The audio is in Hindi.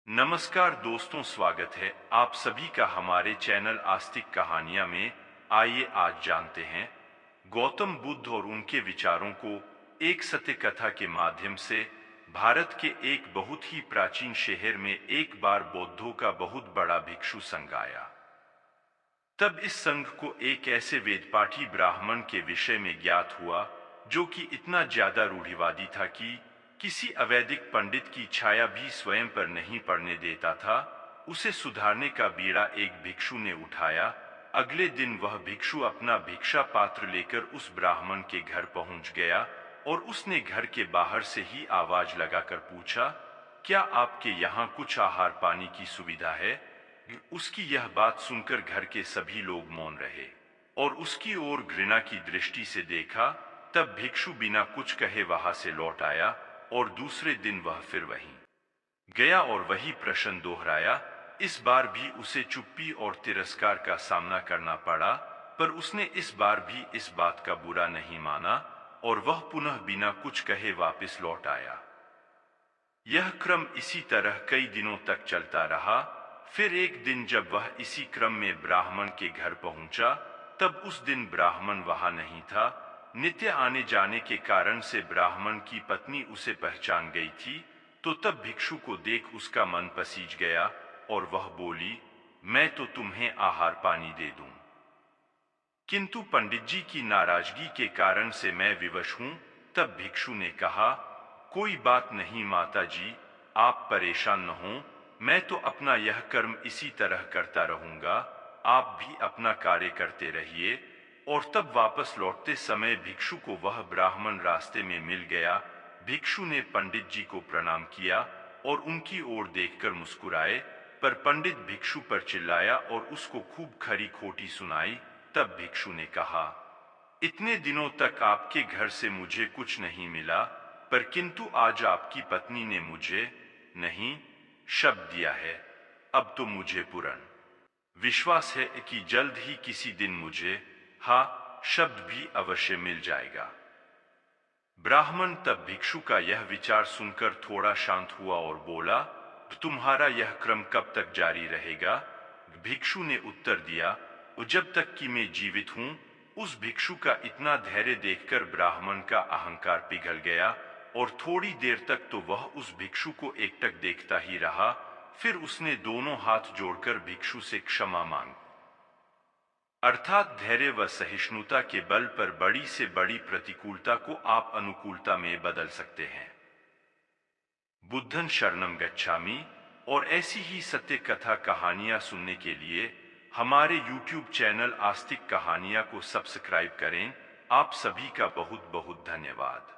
नमस्कार दोस्तों, स्वागत है आप सभी का हमारे चैनल आस्तिक कहानियां में। आइए आज जानते हैं गौतम बुद्ध और उनके विचारों को एक सत्य कथा के माध्यम से। भारत के एक बहुत ही प्राचीन शहर में एक बार बौद्धों का बहुत बड़ा भिक्षु संघ आया। तब इस संघ को एक ऐसे वेदपाठी ब्राह्मण के विषय में ज्ञात हुआ जो कि इतना ज्यादा रूढ़िवादी था कि किसी अवैदिक पंडित की छाया भी स्वयं पर नहीं पड़ने देता था। उसे सुधारने का बीड़ा एक भिक्षु ने उठाया। अगले दिन वह भिक्षु अपना भिक्षा पात्र लेकर उस ब्राह्मण के घर पहुंच गया और उसने घर के बाहर से ही आवाज लगाकर पूछा, क्या आपके यहाँ कुछ आहार पानी की सुविधा है? उसकी यह बात सुनकर घर के सभी लोग मौन रहे और उसकी ओर घृणा की दृष्टि से देखा। तब भिक्षु बिना कुछ कहे वहां से लौट आया और दूसरे दिन वह फिर वहीं गया और वही प्रश्न दोहराया। इस बार भी उसे चुप्पी और तिरस्कार का सामना करना पड़ा, पर उसने इस बार भी इस बात का बुरा नहीं माना और वह पुनः बिना कुछ कहे वापस लौट आया। यह क्रम इसी तरह कई दिनों तक चलता रहा। फिर एक दिन जब वह इसी क्रम में ब्राह्मण के घर पहुंचा, तब उस दिन ब्राह्मण वहां नहीं था। नित्य आने जाने के कारण से ब्राह्मण की पत्नी उसे पहचान गई थी। तो तब भिक्षु को देख उसका मन पसीज गया और वह बोली, मैं तो तुम्हें आहार पानी दे दूं, किंतु पंडित जी की नाराजगी के कारण से मैं विवश हूं। तब भिक्षु ने कहा, कोई बात नहीं माता जी, आप परेशान न हो, मैं तो अपना यह कर्म इसी तरह करता रहूंगा, आप भी अपना कार्य करते रहिए। और तब वापस लौटते समय भिक्षु को वह ब्राह्मण रास्ते में मिल गया। भिक्षु ने पंडित जी को प्रणाम किया और उनकी ओर देखकर मुस्कुराए, पर पंडित भिक्षु पर चिल्लाया और उसको खूब खरी खोटी सुनाई। तब भिक्षु ने कहा, इतने दिनों तक आपके घर से मुझे कुछ नहीं मिला, पर किंतु आज आपकी पत्नी ने मुझे नहीं शब्द दिया है। अब तो मुझे पूर्ण विश्वास है कि जल्द ही किसी दिन मुझे हाँ शब्द भी अवश्य मिल जाएगा। ब्राह्मण तब भिक्षु का यह विचार सुनकर थोड़ा शांत हुआ और बोला, तुम्हारा यह क्रम कब तक जारी रहेगा? भिक्षु ने उत्तर दिया, जब तक कि मैं जीवित हूं। उस भिक्षु का इतना धैर्य देखकर ब्राह्मण का अहंकार पिघल गया और थोड़ी देर तक तो वह उस भिक्षु को एकटक देखता ही रहा। फिर उसने दोनों हाथ जोड़कर भिक्षु से क्षमा मांगी, अर्थात धैर्य व सहिष्णुता के बल पर बड़ी से बड़ी प्रतिकूलता को आप अनुकूलता में बदल सकते हैं। बुद्धं शरणं गच्छामि। और ऐसी ही सत्य कथा कहानियां सुनने के लिए हमारे YouTube चैनल आस्तिक कहानियां को सब्सक्राइब करें। आप सभी का बहुत बहुत धन्यवाद।